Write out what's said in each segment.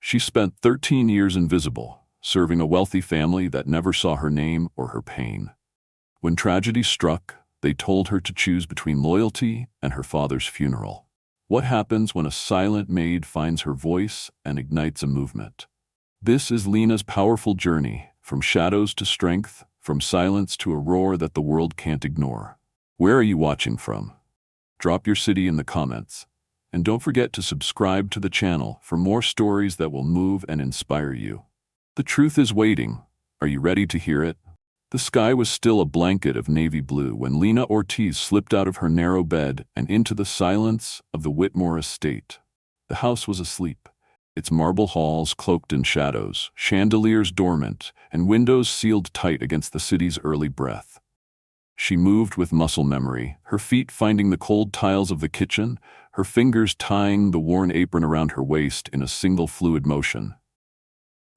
She spent 13 years invisible, serving a wealthy family that never saw her name or her pain. When tragedy struck, they told her to choose between loyalty and her father's funeral. What happens when a silent maid finds her voice and ignites a movement? This is Lena's powerful journey, from shadows to strength, from silence to a roar that the world can't ignore. Where are you watching from? Drop your city in the comments. And don't forget to subscribe to the channel for more stories that will move and inspire you. The truth is waiting. Are you ready to hear it? The sky was still a blanket of navy blue when Lena Ortiz slipped out of her narrow bed and into the silence of the Whitmore estate. The house was asleep, its marble halls cloaked in shadows, chandeliers dormant, and windows sealed tight against the city's early breath. She moved with muscle memory, her feet finding the cold tiles of the kitchen, her fingers tying the worn apron around her waist in a single fluid motion.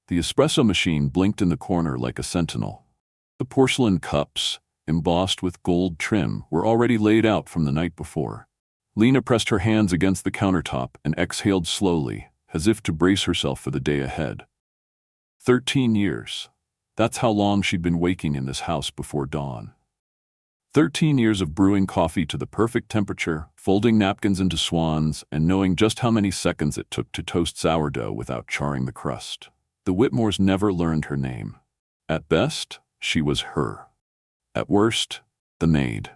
The espresso machine blinked in the corner like a sentinel. The porcelain cups, embossed with gold trim, were already laid out from the night before. Lena pressed her hands against the countertop and exhaled slowly, as if to brace herself for the day ahead. 13 years. That's how long she'd been waking in this house before dawn. 13 years of brewing coffee to the perfect temperature, folding napkins into swans, and knowing just how many seconds it took to toast sourdough without charring the crust. The Whitmores never learned her name. At best, she was her. At worst, the maid.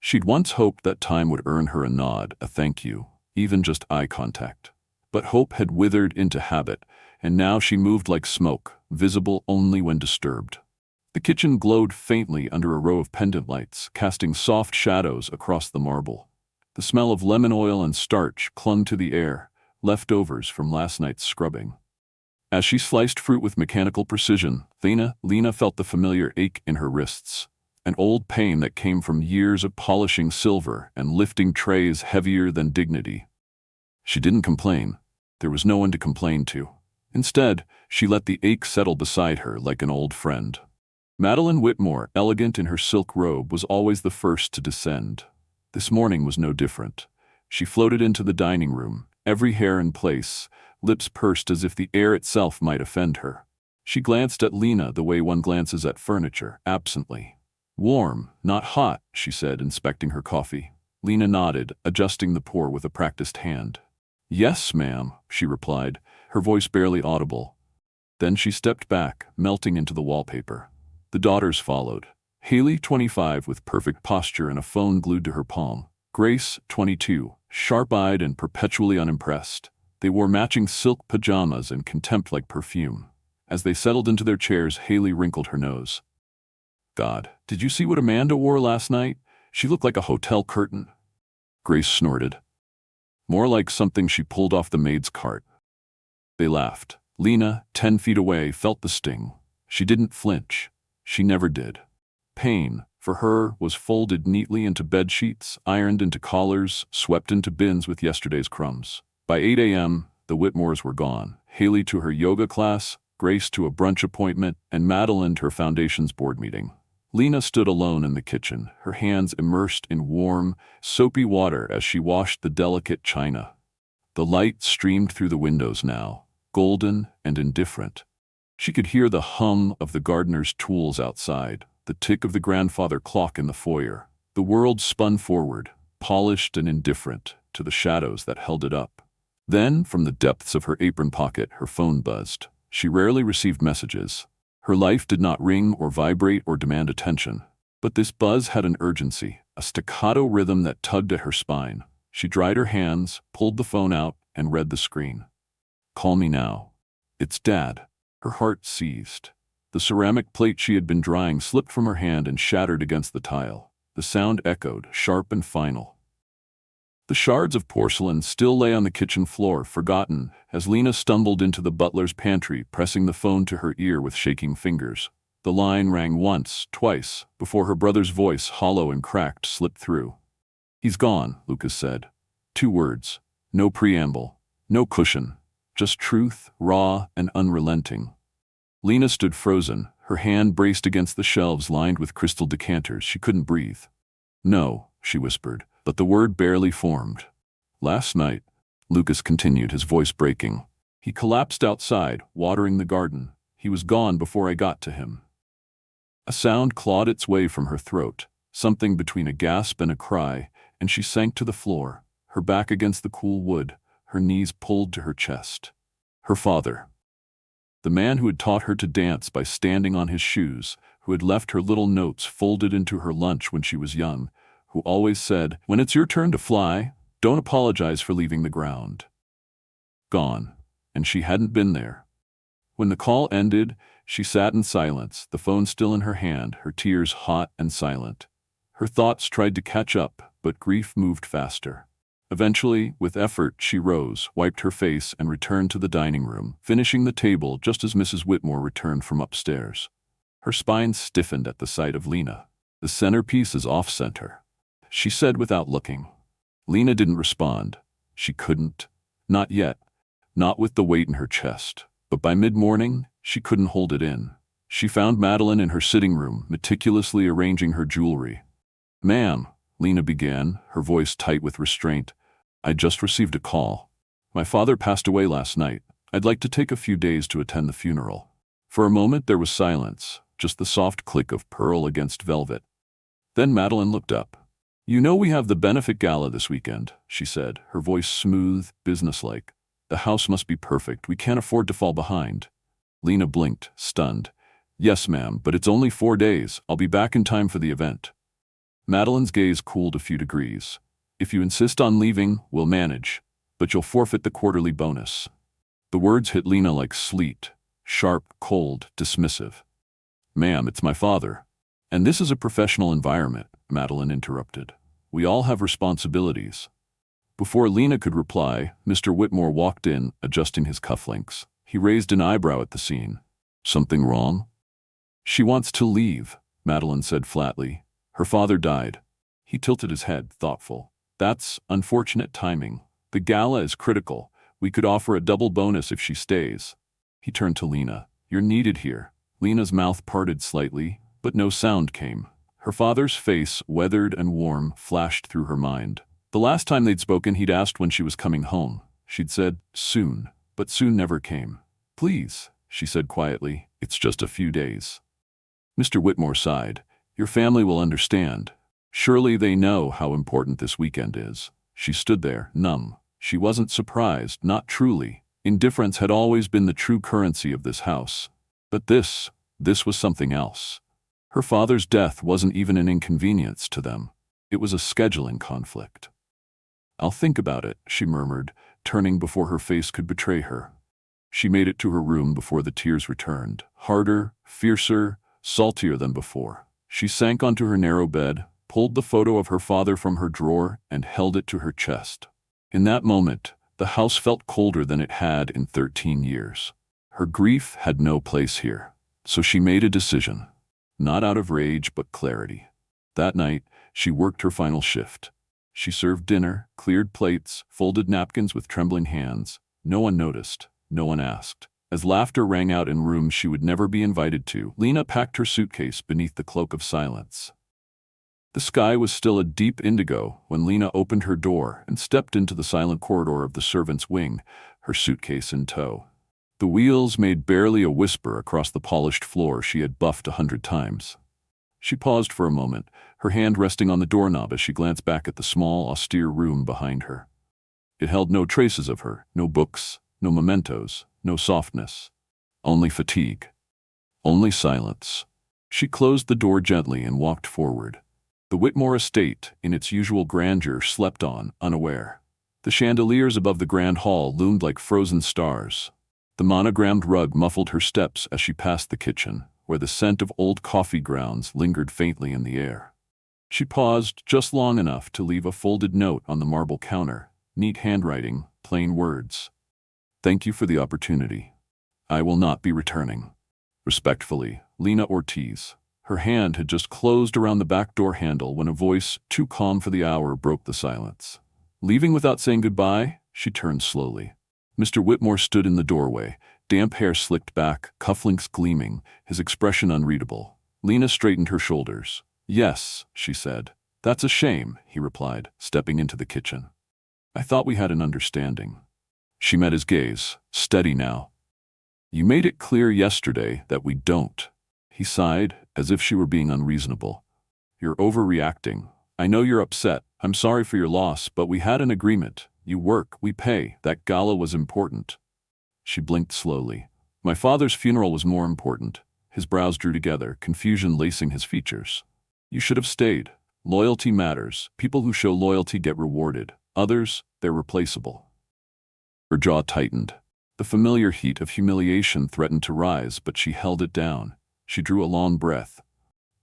She'd once hoped that time would earn her a nod, a thank you, even just eye contact. But hope had withered into habit, and now she moved like smoke, visible only when disturbed. The kitchen glowed faintly under a row of pendant lights, casting soft shadows across the marble. The smell of lemon oil and starch clung to the air, leftovers from last night's scrubbing. As she sliced fruit with mechanical precision, Lena felt the familiar ache in her wrists, an old pain that came from years of polishing silver and lifting trays heavier than dignity. She didn't complain. There was no one to complain to. Instead, she let the ache settle beside her like an old friend. Madeline Whitmore, elegant in her silk robe, was always the first to descend. This morning was no different. She floated into the dining room, every hair in place, lips pursed as if the air itself might offend her. She glanced at Lena the way one glances at furniture, absently. "Warm, not hot," she said, inspecting her coffee. Lena nodded, adjusting the pour with a practiced hand. "Yes, ma'am," she replied, her voice barely audible. Then she stepped back, melting into the wallpaper. The daughters followed. Haley, 25, with perfect posture and a phone glued to her palm. Grace, 22, sharp-eyed and perpetually unimpressed. They wore matching silk pajamas and contempt like perfume. As they settled into their chairs, Haley wrinkled her nose. "God, did you see what Amanda wore last night? She looked like a hotel curtain." Grace snorted. "More like something she pulled off the maid's cart." They laughed. Lena, 10 feet away, felt the sting. She didn't flinch. She never did. Pain, for her, was folded neatly into bed sheets, ironed into collars, swept into bins with yesterday's crumbs. By 8 a.m., the Whitmores were gone. Haley to her yoga class, Grace to a brunch appointment, and Madeline to her foundation's board meeting. Lena stood alone in the kitchen, her hands immersed in warm, soapy water as she washed the delicate china. The light streamed through the windows now, golden and indifferent. She could hear the hum of the gardener's tools outside, the tick of the grandfather clock in the foyer. The world spun forward, polished and indifferent, to the shadows that held it up. Then, from the depths of her apron pocket, her phone buzzed. She rarely received messages. Her life did not ring or vibrate or demand attention. But this buzz had an urgency, a staccato rhythm that tugged at her spine. She dried her hands, pulled the phone out, and read the screen. "Call me now. It's Dad." Her heart seized. The ceramic plate she had been drying slipped from her hand and shattered against the tile. The sound echoed, sharp and final. The shards of porcelain still lay on the kitchen floor, forgotten, as Lena stumbled into the butler's pantry, pressing the phone to her ear with shaking fingers. The line rang once, twice, before her brother's voice, hollow and cracked, slipped through. "He's gone," Lucas said. 2 words. No preamble. No cushion. Just truth, raw and unrelenting. Lena stood frozen, her hand braced against the shelves lined with crystal decanters. She couldn't breathe. "No," she whispered, but the word barely formed. "Last night," Lucas continued, his voice breaking, He collapsed outside, watering the garden. He was gone before I got to him. A sound clawed its way from her throat, something between a gasp and a cry, and she sank to the floor, her back against the cool wood, her knees pulled to her chest. Her father. The man who had taught her to dance by standing on his shoes, who had left her little notes folded into her lunch when she was young, who always said, "When it's your turn to fly, don't apologize for leaving the ground." Gone, and she hadn't been there. When the call ended, she sat in silence, the phone still in her hand, her tears hot and silent. Her thoughts tried to catch up, but grief moved faster. Eventually, with effort, she rose, wiped her face, and returned to the dining room, finishing the table just as Mrs. Whitmore returned from upstairs. Her spine stiffened at the sight of Lena. "The centerpiece is off-center," she said without looking. Lena didn't respond. She couldn't. Not yet. Not with the weight in her chest. But by mid-morning, she couldn't hold it in. She found Madeline in her sitting room, meticulously arranging her jewelry. "Ma'am," Lena began, her voice tight with restraint, "I just received a call. My father passed away last night. I'd like to take a few days to attend the funeral." For a moment there was silence, just the soft click of pearl against velvet. Then Madeline looked up. "You know we have the benefit gala this weekend," she said, her voice smooth, businesslike. "The house must be perfect. We can't afford to fall behind." Lena blinked, stunned. "Yes, ma'am, but it's only 4 days. I'll be back in time for the event." Madeline's gaze cooled a few degrees. "If you insist on leaving, we'll manage, but you'll forfeit the quarterly bonus." The words hit Lena like sleet, sharp, cold, dismissive. "Ma'am, it's my father. And this is a professional environment," Madeline interrupted. "We all have responsibilities." Before Lena could reply, Mr. Whitmore walked in, adjusting his cufflinks. He raised an eyebrow at the scene. "Something wrong?" "She wants to leave," Madeline said flatly. "Her father died." He tilted his head, thoughtful. "That's unfortunate timing. The gala is critical. We could offer a double bonus if she stays." He turned to Lena. "You're needed here." Lena's mouth parted slightly, but no sound came. Her father's face, weathered and warm, flashed through her mind. The last time they'd spoken, he'd asked when she was coming home. She'd said, "Soon," but soon never came. "Please," she said quietly, "it's just a few days." Mr. Whitmore sighed. "Your family will understand. Surely they know how important this weekend is." She stood there, numb. She wasn't surprised, not truly. Indifference had always been the true currency of this house. But this was something else. Her father's death wasn't even an inconvenience to them. It was a scheduling conflict. "I'll think about it," she murmured, turning before her face could betray her. She made it to her room before the tears returned, harder, fiercer, saltier than before. She sank onto her narrow bed, pulled the photo of her father from her drawer, and held it to her chest. In that moment, the house felt colder than it had in 13 years. Her grief had no place here. So she made a decision. Not out of rage, but clarity. That night, she worked her final shift. She served dinner, cleared plates, folded napkins with trembling hands. No one noticed. No one asked. As laughter rang out in rooms she would never be invited to, Lena packed her suitcase beneath the cloak of silence. The sky was still a deep indigo when Lena opened her door and stepped into the silent corridor of the servants' wing, her suitcase in tow. The wheels made barely a whisper across the polished floor she had buffed 100 times. She paused for a moment, her hand resting on the doorknob as she glanced back at the small, austere room behind her. It held no traces of her, no books, no mementos, no softness. Only fatigue. Only silence. She closed the door gently and walked forward. The Whitmore estate, in its usual grandeur, slept on, unaware. The chandeliers above the grand hall loomed like frozen stars. The monogrammed rug muffled her steps as she passed the kitchen, where the scent of old coffee grounds lingered faintly in the air. She paused just long enough to leave a folded note on the marble counter, neat handwriting, plain words. "Thank you for the opportunity. I will not be returning. Respectfully, Lena Ortiz." Her hand had just closed around the back door handle when a voice, too calm for the hour, broke the silence. Leaving without saying goodbye, she turned slowly. Mr. Whitmore stood in the doorway, damp hair slicked back, cufflinks gleaming, his expression unreadable. Lena straightened her shoulders. "Yes," she said. "That's a shame," he replied, stepping into the kitchen. "I thought we had an understanding." She met his gaze, steady now. "You made it clear yesterday that we don't." He sighed, as if she were being unreasonable. "You're overreacting. I know you're upset. I'm sorry for your loss, but we had an agreement. You work, we pay. That gala was important." She blinked slowly. "My father's funeral was more important." His brows drew together, confusion lacing his features. "You should have stayed. Loyalty matters. People who show loyalty get rewarded. Others, they're replaceable." Her jaw tightened. The familiar heat of humiliation threatened to rise, but she held it down. She drew a long breath.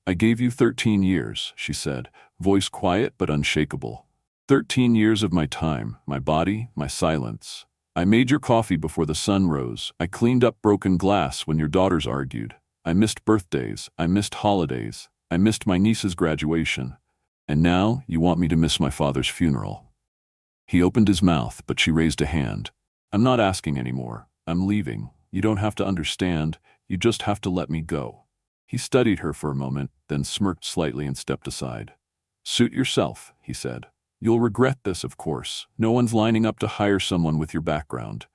"I gave you 13 years, she said, voice quiet but unshakable. 13 years of my time, my body, my silence. I made your coffee before the sun rose. I cleaned up broken glass when your daughters argued. I missed birthdays. I missed holidays. I missed my niece's graduation. And now you want me to miss my father's funeral." He opened his mouth, but she raised a hand. "I'm not asking anymore. I'm leaving. You don't have to understand. You just have to let me go." He studied her for a moment, then smirked slightly and stepped aside. "Suit yourself," he said. "You'll regret this, of course. No one's lining up to hire someone with your background.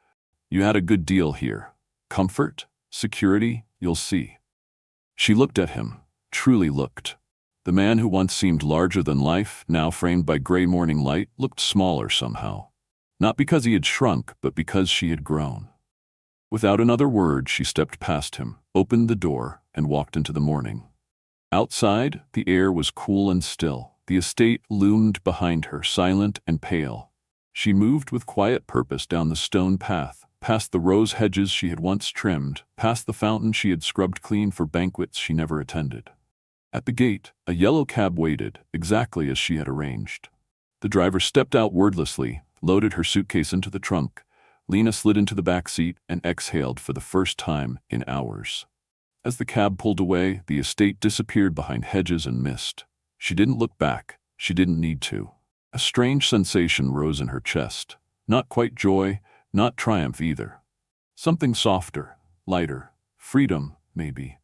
You had a good deal here. Comfort, security, you'll see." She looked at him, truly looked. The man who once seemed larger than life, now framed by gray morning light, looked smaller somehow. Not because he had shrunk, but because she had grown. Without another word, she stepped past him, opened the door, and walked into the morning. Outside, the air was cool and still. The estate loomed behind her, silent and pale. She moved with quiet purpose down the stone path, past the rose hedges she had once trimmed, past the fountain she had scrubbed clean for banquets she never attended. At the gate, a yellow cab waited, exactly as she had arranged. The driver stepped out wordlessly, loaded her suitcase into the trunk. Lena slid into the back seat and exhaled for the first time in hours. As the cab pulled away, the estate disappeared behind hedges and mist. She didn't look back. She didn't need to. A strange sensation rose in her chest. Not quite joy, not triumph either. Something softer, lighter, freedom, maybe.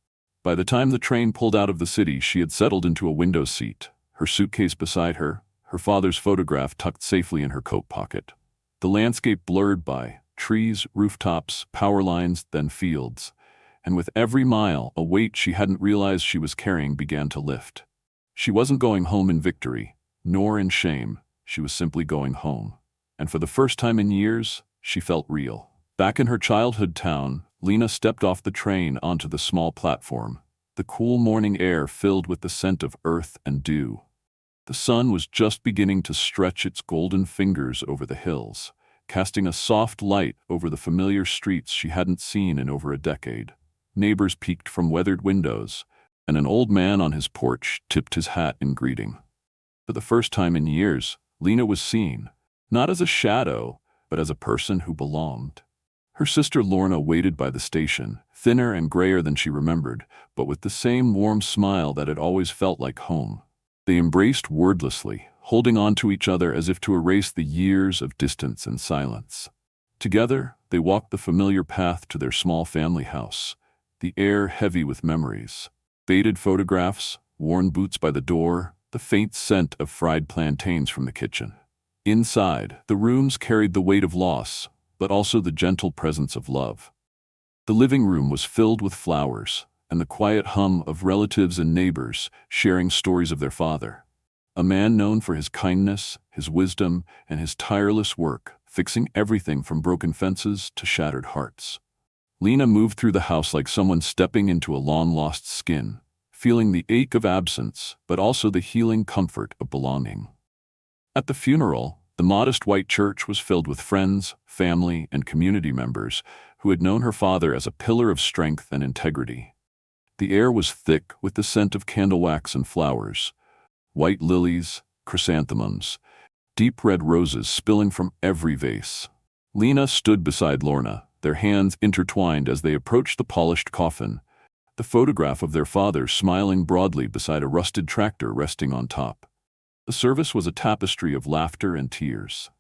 By the time the train pulled out of the city, she had settled into a window seat, her suitcase beside her, her father's photograph tucked safely in her coat pocket. The landscape blurred by, trees, rooftops, power lines, then fields. And with every mile, a weight she hadn't realized she was carrying began to lift. She wasn't going home in victory, nor in shame. She was simply going home. And for the first time in years, she felt real. Back in her childhood town, Lena stepped off the train onto the small platform, the cool morning air filled with the scent of earth and dew. The sun was just beginning to stretch its golden fingers over the hills, casting a soft light over the familiar streets she hadn't seen in over a decade. Neighbors peeked from weathered windows, and an old man on his porch tipped his hat in greeting. For the first time in years, Lena was seen, not as a shadow, but as a person who belonged. Her sister Lorna waited by the station, thinner and grayer than she remembered, but with the same warm smile that had always felt like home. They embraced wordlessly, holding on to each other as if to erase the years of distance and silence. Together, they walked the familiar path to their small family house, the air heavy with memories. Faded photographs, worn boots by the door, the faint scent of fried plantains from the kitchen. Inside, the rooms carried the weight of loss, but also the gentle presence of love. The living room was filled with flowers, and the quiet hum of relatives and neighbors sharing stories of their father. A man known for his kindness, his wisdom, and his tireless work, fixing everything from broken fences to shattered hearts. Lena moved through the house like someone stepping into a long-lost skin, feeling the ache of absence, but also the healing comfort of belonging. At the funeral, the modest white church was filled with friends, family, and community members who had known her father as a pillar of strength and integrity. The air was thick with the scent of candle wax and flowers, white lilies, chrysanthemums, deep red roses spilling from every vase. Lena stood beside Lorna, their hands intertwined as they approached the polished coffin, the photograph of their father smiling broadly beside a rusted tractor resting on top. The service was a tapestry of laughter and tears.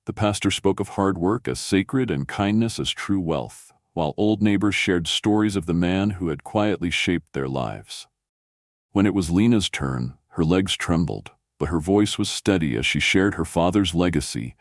The pastor spoke of hard work as sacred and kindness as true wealth, while old neighbors shared stories of the man who had quietly shaped their lives. When it was Lena's turn, her legs trembled, but her voice was steady as she shared her father's legacy,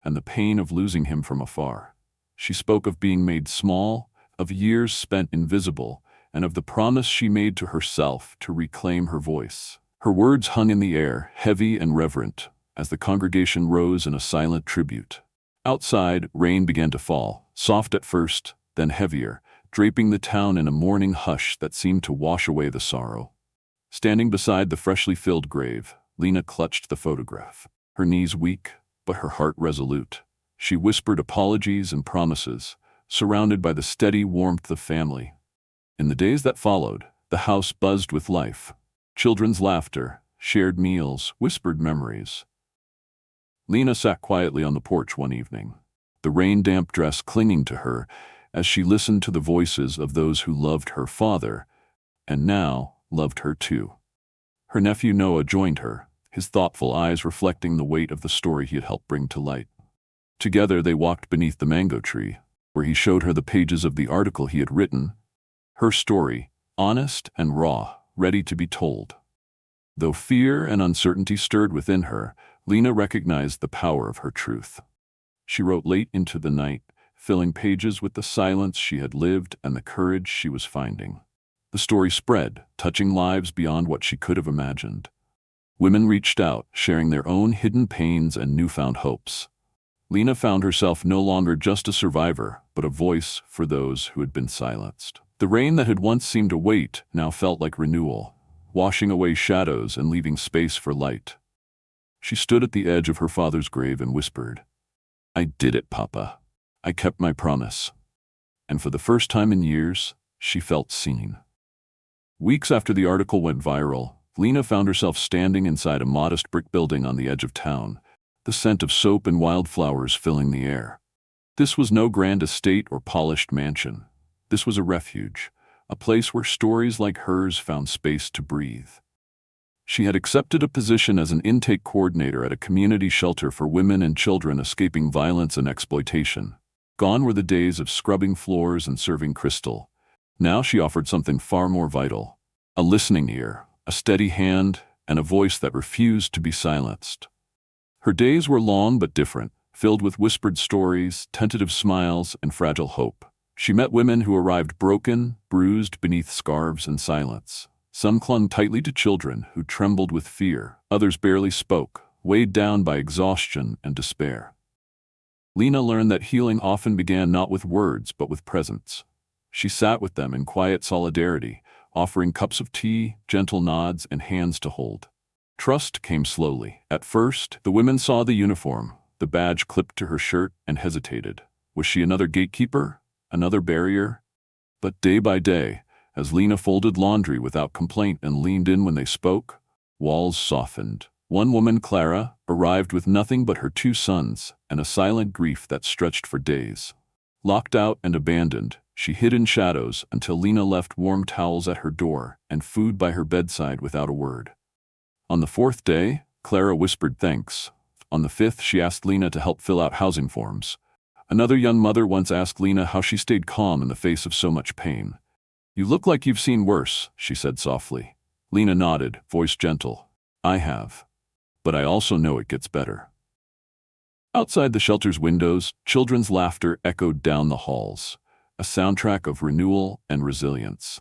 and the pain of losing him from afar. She spoke of being made small, of years spent invisible, and of the promise she made to herself to reclaim her voice. Her words hung in the air, heavy and reverent, as the congregation rose in a silent tribute. Outside, rain began to fall, soft at first, then heavier, draping the town in a mourning hush that seemed to wash away the sorrow. Standing beside the freshly filled grave, Lena clutched the photograph, her knees weak, but her heart resolute. She whispered apologies and promises, surrounded by the steady warmth of family. In the days that followed, the house buzzed with life. Children's laughter, shared meals, whispered memories. Lena sat quietly on the porch one evening, the rain-damp dress clinging to her as she listened to the voices of those who loved her father, and now loved her too. Her nephew Noah joined her, his thoughtful eyes reflecting the weight of the story he had helped bring to light. Together they walked beneath the mango tree, where he showed her the pages of the article he had written, her story, honest and raw, ready to be told. Though fear and uncertainty stirred within her, Lena recognized the power of her truth. She wrote late into the night, filling pages with the silence she had lived and the courage she was finding. The story spread, touching lives beyond what she could have imagined. Women reached out, sharing their own hidden pains and newfound hopes. Lena found herself no longer just a survivor, but a voice for those who had been silenced. The rain that had once seemed a weight now felt like renewal, washing away shadows and leaving space for light. She stood at the edge of her father's grave and whispered, "I did it, Papa. I kept my promise." And for the first time in years, she felt seen. Weeks after the article went viral, Lena found herself standing inside a modest brick building on the edge of town, the scent of soap and wildflowers filling the air. This was no grand estate or polished mansion. This was a refuge, a place where stories like hers found space to breathe. She had accepted a position as an intake coordinator at a community shelter for women and children escaping violence and exploitation. Gone were the days of scrubbing floors and serving crystal. Now she offered something far more vital: a listening ear, a steady hand, and a voice that refused to be silenced. Her days were long but different, filled with whispered stories, tentative smiles, and fragile hope. She met women who arrived broken, bruised beneath scarves and silence. Some clung tightly to children who trembled with fear. Others barely spoke, weighed down by exhaustion and despair. Lena learned that healing often began not with words but with presence. She sat with them in quiet solidarity, offering cups of tea, gentle nods, and hands to hold. Trust came slowly. At first, the women saw the uniform, the badge clipped to her shirt, and hesitated. Was she another gatekeeper? Another barrier? But day by day, as Lena folded laundry without complaint and leaned in when they spoke, walls softened. One woman, Clara, arrived with nothing but her 2 sons and a silent grief that stretched for days. Locked out and abandoned, she hid in shadows until Lena left warm towels at her door and food by her bedside without a word. On the 4th day, Clara whispered thanks. On the 5th, she asked Lena to help fill out housing forms. Another young mother once asked Lena how she stayed calm in the face of so much pain. "You look like you've seen worse," she said softly. Lena nodded, voice gentle. "I have. But I also know it gets better." Outside the shelter's windows, children's laughter echoed down the halls, a soundtrack of renewal and resilience.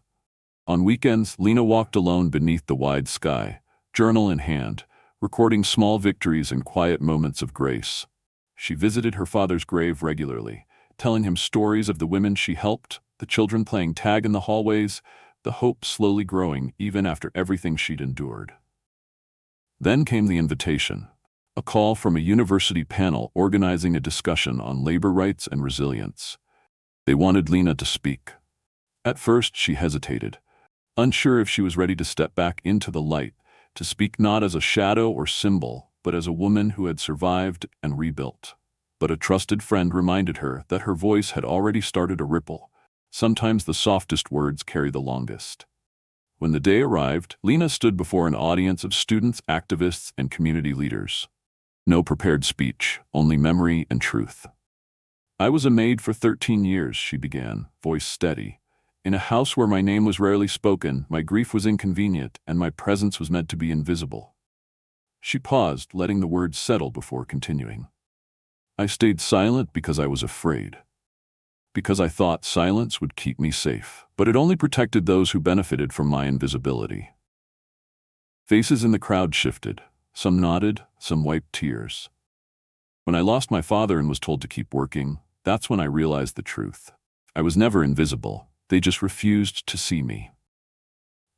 On weekends, Lena walked alone beneath the wide sky, journal in hand, recording small victories and quiet moments of grace. She visited her father's grave regularly, telling him stories of the women she helped, the children playing tag in the hallways, the hope slowly growing even after everything she'd endured. Then came the invitation, a call from a university panel organizing a discussion on labor rights and resilience. They wanted Lena to speak. At first, she hesitated, unsure if she was ready to step back into the light, to speak not as a shadow or symbol, but as a woman who had survived and rebuilt. But a trusted friend reminded her that her voice had already started a ripple. Sometimes the softest words carry the longest. When the day arrived, Lena stood before an audience of students, activists, and community leaders. No prepared speech, only memory and truth. "I was a maid for 13 years, she began, voice steady. In a house where my name was rarely spoken, my grief was inconvenient, and my presence was meant to be invisible." She paused, letting the words settle before continuing. I stayed silent because I was afraid. Because I thought silence would keep me safe. But it only protected those who benefited from my invisibility. Faces in the crowd shifted. Some nodded, some wiped tears. When I lost my father and was told to keep working, that's when I realized the truth. I was never invisible. They just refused to see me.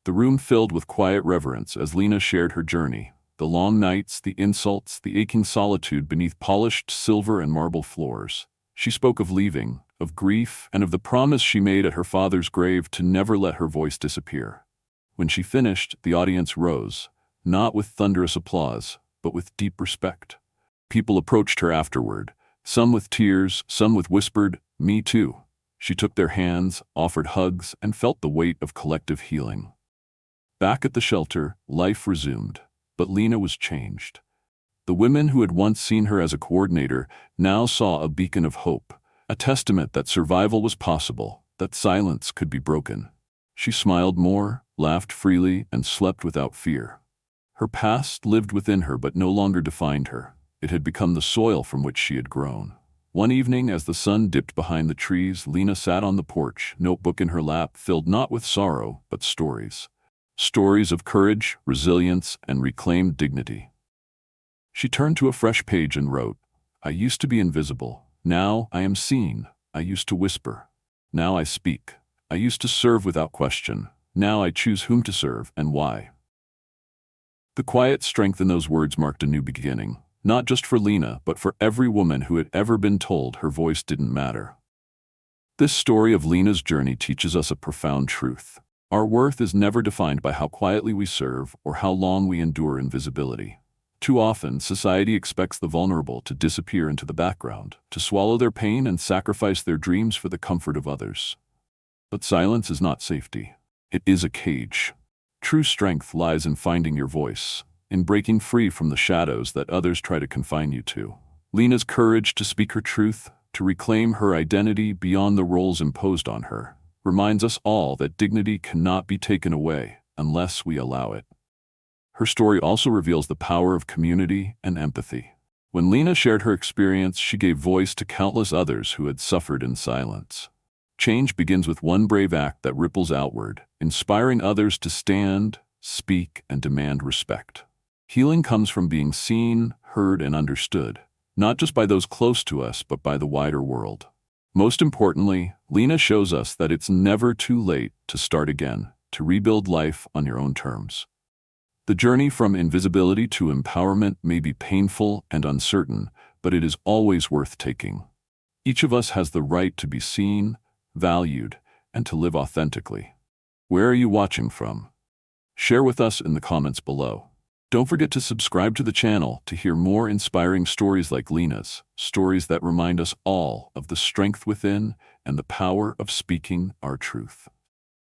The room filled with quiet reverence as Lena shared her journey. The long nights, the insults, the aching solitude beneath polished silver and marble floors. She spoke of leaving, of grief, and of the promise she made at her father's grave to never let her voice disappear. When she finished, the audience rose, not with thunderous applause, but with deep respect. People approached her afterward, some with tears, some with whispered, "Me too." She took their hands, offered hugs, and felt the weight of collective healing. Back at the shelter, life resumed, but Lena was changed. The women who had once seen her as a coordinator now saw a beacon of hope, a testament that survival was possible, that silence could be broken. She smiled more, laughed freely, and slept without fear. Her past lived within her but no longer defined her. It had become the soil from which she had grown. One evening, as the sun dipped behind the trees, Lena sat on the porch, notebook in her lap, filled not with sorrow, but stories. Stories of courage, resilience, and reclaimed dignity. She turned to a fresh page and wrote, "I used to be invisible. Now I am seen. I used to whisper. Now I speak. I used to serve without question. Now I choose whom to serve and why." The quiet strength in those words marked a new beginning, not just for Lena, but for every woman who had ever been told her voice didn't matter. This story of Lena's journey teaches us a profound truth. Our worth is never defined by how quietly we serve or how long we endure invisibility. Too often, society expects the vulnerable to disappear into the background, to swallow their pain and sacrifice their dreams for the comfort of others. But silence is not safety. It is a cage. True strength lies in finding your voice, in breaking free from the shadows that others try to confine you to. Lena's courage to speak her truth, to reclaim her identity beyond the roles imposed on her, reminds us all that dignity cannot be taken away unless we allow it. Her story also reveals the power of community and empathy. When Lena shared her experience, she gave voice to countless others who had suffered in silence. Change begins with one brave act that ripples outward, inspiring others to stand, speak, and demand respect. Healing comes from being seen, heard, and understood, not just by those close to us, but by the wider world. Most importantly, Lena shows us that it's never too late to start again, to rebuild life on your own terms. The journey from invisibility to empowerment may be painful and uncertain, but it is always worth taking. Each of us has the right to be seen, valued, and to live authentically. Where are you watching from? Share with us in the comments below. Don't forget to subscribe to the channel to hear more inspiring stories like Lena's, stories that remind us all of the strength within and the power of speaking our truth.